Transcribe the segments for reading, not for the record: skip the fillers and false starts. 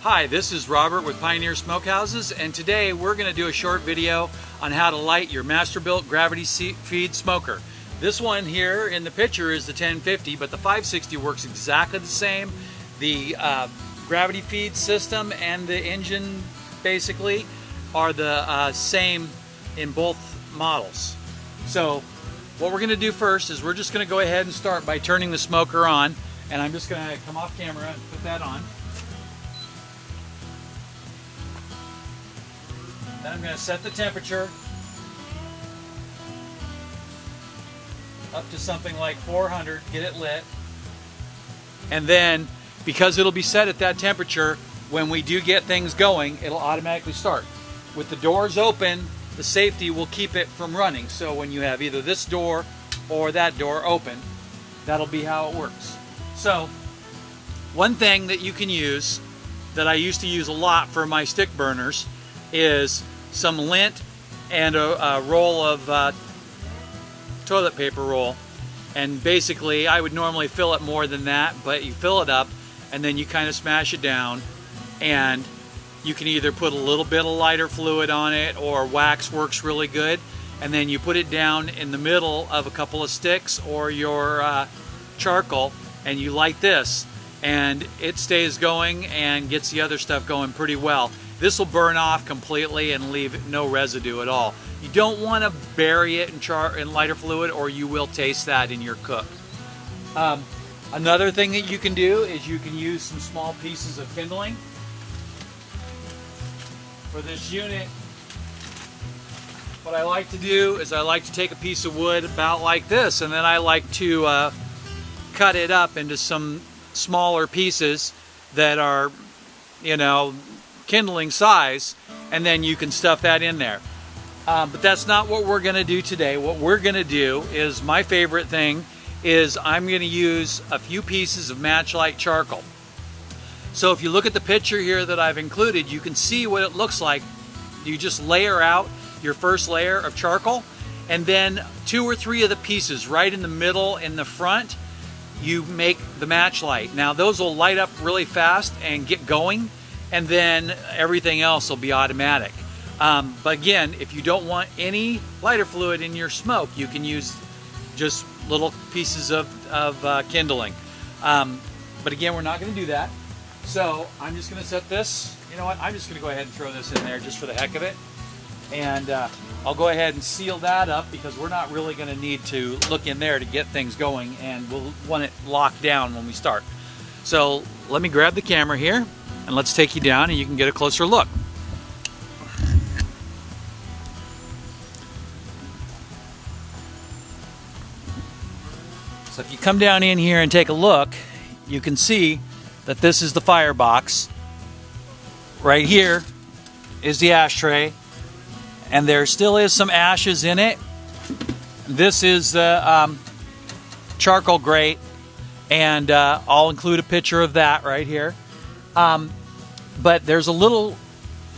Hi, this is Robert with Pioneer Smokehouses, and today we're going to do a short video on how to light your Masterbuilt Gravity Feed Smoker. This one here in the picture is the 1050, but the 560 works exactly the same. The gravity feed system and the engine basically are the same in both models. So what we're going to do first is we're just going to go ahead and start by turning the smoker on, and I'm just going to come off camera and put that on. Then I'm going to set the temperature up to something like 400, get it lit. And then, because it'll be set at that temperature, when we do get things going, it'll automatically start. With the doors open, the safety will keep it from running. So when you have either this door or that door open, that'll be how it works. So, one thing that you can use, that I used to use a lot for my stick burners, is some lint and a roll of toilet paper roll. And basically, I would normally fill it more than that, but you fill it up and then you kind of smash it down, and you can either put a little bit of lighter fluid on it, or wax works really good, and then you put it down in the middle of a couple of sticks or your charcoal, and you light this, and it stays going and gets the other stuff going pretty well. This will burn off completely and leave no residue at all. You don't want to bury it in lighter fluid, or you will taste that in your cook. Another thing that you can do is you can use some small pieces of kindling. For this unit, what I like to do is I like to take a piece of wood about like this, and then I like to cut it up into some smaller pieces that are, you know, kindling size, and then you can stuff that in there. But that's not what we're going to do today. What we're going to do is, my favorite thing is, I'm going to use a few pieces of matchlight charcoal. So if you look at the picture here that I've included, you can see what it looks like. You just layer out your first layer of charcoal, and then 2 or 3 of the pieces right in the middle in the front, you make the matchlight. Now those will light up really fast and get going, and then everything else will be automatic. But again, if you don't want any lighter fluid in your smoke, you can use just little pieces of kindling. But again, we're not going to do that. So I'm just going to set this, you know what, I'm just going to go ahead and throw this in there just for the heck of it. And I'll go ahead and seal that up, because we're not really going to need to look in there to get things going, and we'll want it locked down when we start. So let me grab the camera here, and let's take you down and you can get a closer look. So if you come down in here and take a look, you can see that this is the firebox. Right here is the ashtray, and there still is some ashes in it. This is the charcoal grate, and I'll include a picture of that right here. But there's a little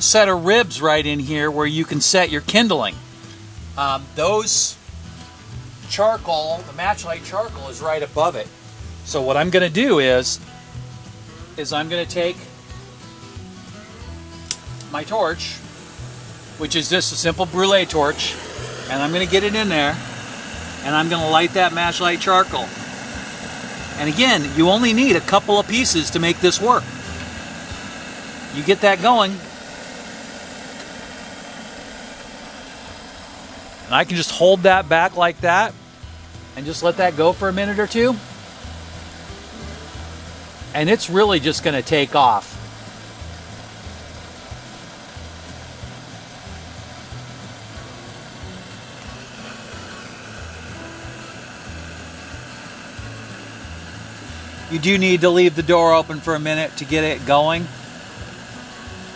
set of ribs right in here where you can set your kindling. Those charcoal, the matchlight charcoal, is right above it. So what I'm going to do is I'm going to take my torch, which is just a simple brulee torch, and I'm going to get it in there, and I'm going to light that matchlight charcoal. And again, you only need a couple of pieces to make this work. You get that going, and I can just hold that back like that and just let that go for a minute or two, and it's really just going to take off. You do need to leave the door open for a minute to get it going.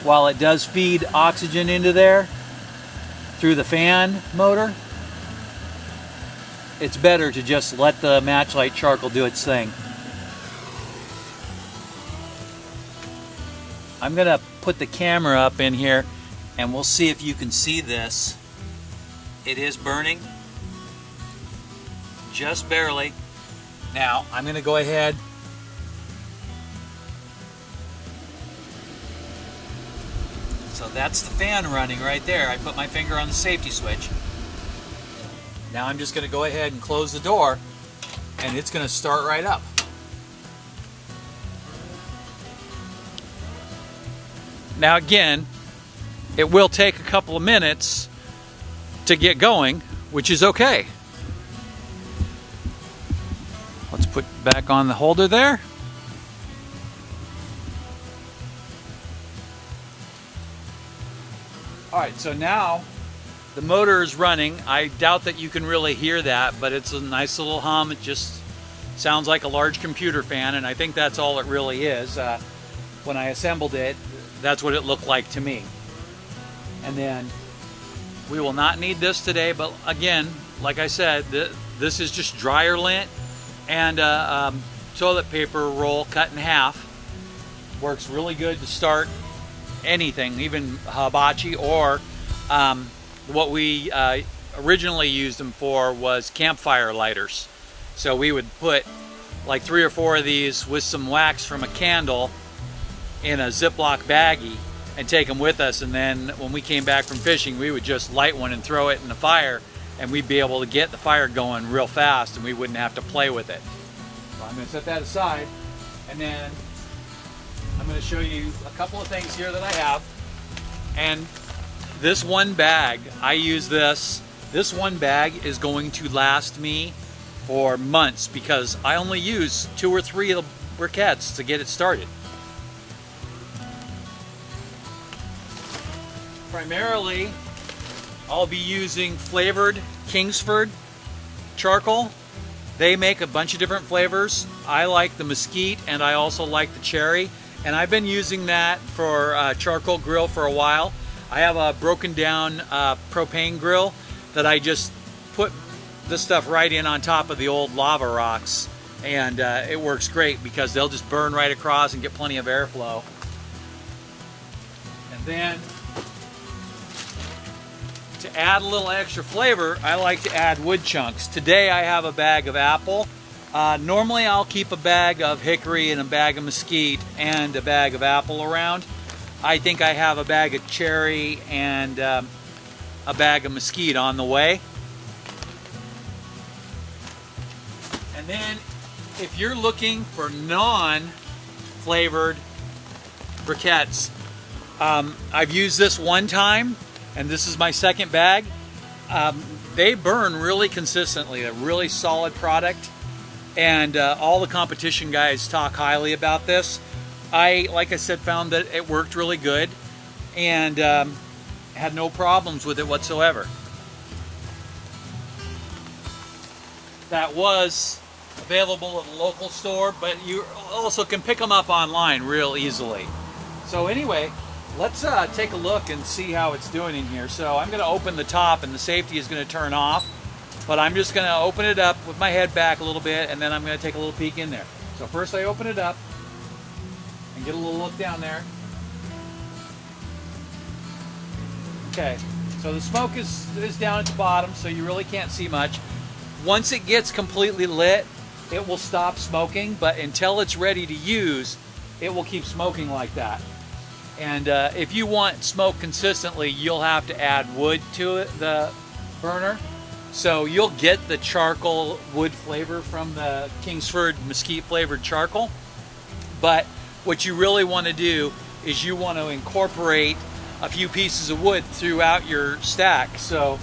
While it does feed oxygen into there through the fan motor, it's better to just let the matchlight charcoal do its thing. I'm going to put the camera up in here, and we'll see if you can see this. It is burning, just barely. Now, I'm going to go ahead So that's the fan running right there. I put my finger on the safety switch. Now I'm just going to go ahead and close the door, and it's going to start right up. Now again, it will take a couple of minutes to get going, which is okay. Let's put back on the holder there. Alright, so now the motor is running. I doubt that you can really hear that, but it's a nice little hum. It just sounds like a large computer fan, and I think that's all it really is. When I assembled it, that's what it looked like to me. And then we will not need this today, but again, like I said, this is just dryer lint and toilet paper roll cut in half. Works really good to start anything, even hibachi, or what we originally used them for was campfire lighters. So we would put like 3 or 4 of these with some wax from a candle in a Ziploc baggie and take them with us, and then when we came back from fishing, we would just light one and throw it in the fire, and we'd be able to get the fire going real fast, and we wouldn't have to play with it. So I'm going to set that aside, and then I'm going to show you a couple of things here that I have. And this one bag, I use this. This one bag is going to last me for months because I only use 2 or 3 of the briquettes to get it started. Primarily, I'll be using flavored Kingsford charcoal. They make a bunch of different flavors. I like the mesquite, and I also like the cherry. And I've been using that for charcoal grill for a while. I have a broken down propane grill that I just put this stuff right in on top of the old lava rocks, and it works great because they'll just burn right across and get plenty of airflow. And then to add a little extra flavor, I like to add wood chunks. Today I have a bag of apple. Normally I'll keep a bag of hickory and a bag of mesquite and a bag of apple around. I think I have a bag of cherry and a bag of mesquite on the way. And then if you're looking for non-flavored briquettes, I've used this one time, and this is my second bag. They burn really consistently. They're a really solid product, and all the competition guys talk highly about this. Like I said, found that it worked really good, and had no problems with it whatsoever. That was available at a local store, but you also can pick them up online real easily. So anyway, let's take a look and see how it's doing in here. So I'm going to open the top, and the safety is going to turn off, but I'm just going to open it up with my head back a little bit, and then I'm going to take a little peek in there. So first I open it up and get a little look down there. Okay, so the smoke is down at the bottom, so you really can't see much. Once it gets completely lit, it will stop smoking, but until it's ready to use, it will keep smoking like that. And if you want smoke consistently, you'll have to add wood to it, the burner. So you'll get the charcoal wood flavor from the Kingsford mesquite flavored charcoal. But what you really want to do is you want to incorporate a few pieces of wood throughout your stack. So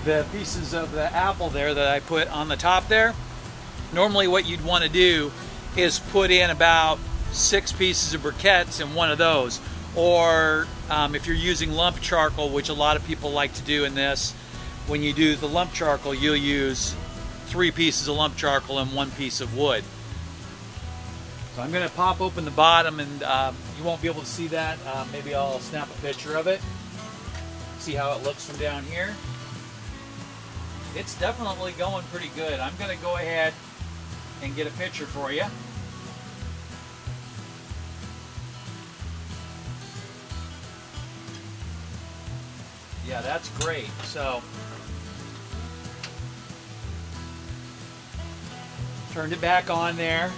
the pieces of the apple there that I put on the top there, normally what you'd want to do is put in about 6 pieces of briquettes in one of those. Or if you're using lump charcoal, which a lot of people like to do in this, when you do the lump charcoal, you'll use 3 pieces of lump charcoal and 1 piece of wood. So I'm going to pop open the bottom, and you won't be able to see that. Maybe I'll snap a picture of it, see how it looks from down here. It's definitely going pretty good. I'm going to go ahead and get a picture for you. Yeah, that's great. So, turned it back on there.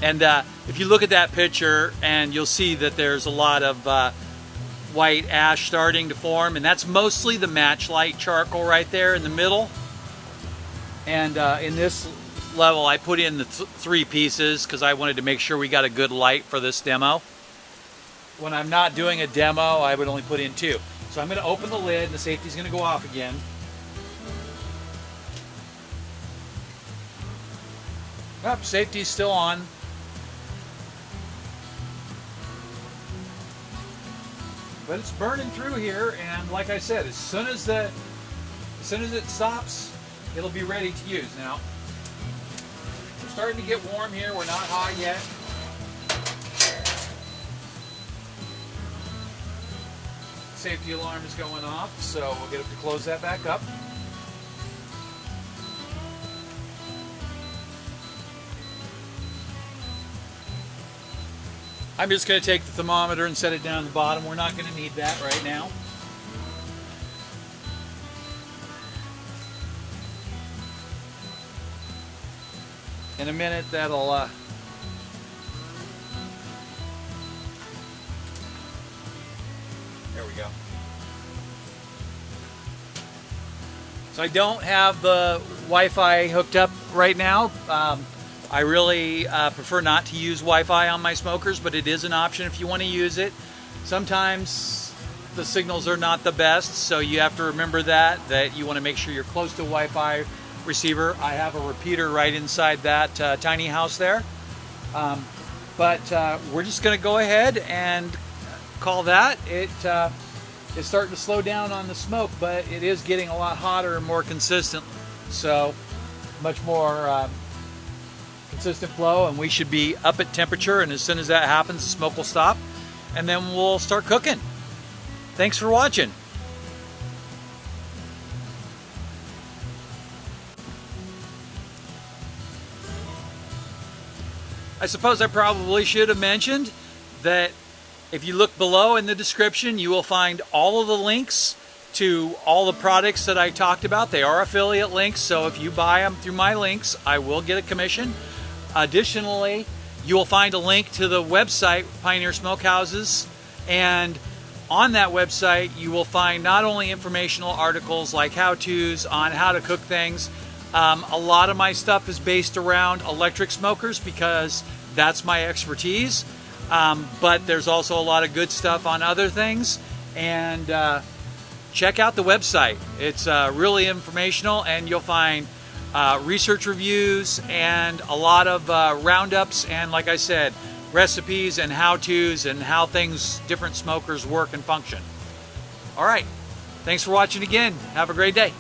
And if you look at that picture, and you'll see that there's a lot of white ash starting to form, and that's mostly the match light charcoal right there in the middle. And in this level I put in the 3 pieces because I wanted to make sure we got a good light for this demo. When I'm not doing a demo, I would only put in 2. So I'm going to open the lid, and the safety's going to go off again. Yep, safety's still on. But it's burning through here, and like I said, as soon as it stops, it'll be ready to use. Now, we're starting to get warm here. We're not hot yet. Safety alarm is going off, so we'll get it to close that back up. I'm just going to take the thermometer and set it down at the bottom. We're not going to need that right now. In a minute, that'll there we go. So I don't have the Wi-Fi hooked up right now. I really prefer not to use Wi-Fi on my smokers, but it is an option if you want to use it. Sometimes the signals are not the best, so you have to remember that you want to make sure you're close to Wi-Fi receiver. I have a repeater right inside that tiny house there. But we're just going to go ahead and call that. It's starting to slow down on the smoke, but it is getting a lot hotter and more consistent. So much more consistent flow, and we should be up at temperature, and as soon as that happens, the smoke will stop, and then we'll start cooking. Thanks for watching. I suppose I probably should have mentioned that if you look below in the description, you will find all of the links to all the products that I talked about. They are affiliate links, so if you buy them through my links, I will get a commission. Additionally, you will find a link to the website, Pioneer Smokehouses, and on that website you will find not only informational articles like how-tos on how to cook things. A lot of my stuff is based around electric smokers because that's my expertise, but there's also a lot of good stuff on other things, and check out the website. It's really informational, and you'll find research reviews and a lot of roundups, and like I said, recipes and how-tos and how different smokers work and function. All right, thanks for watching again. Have a great day.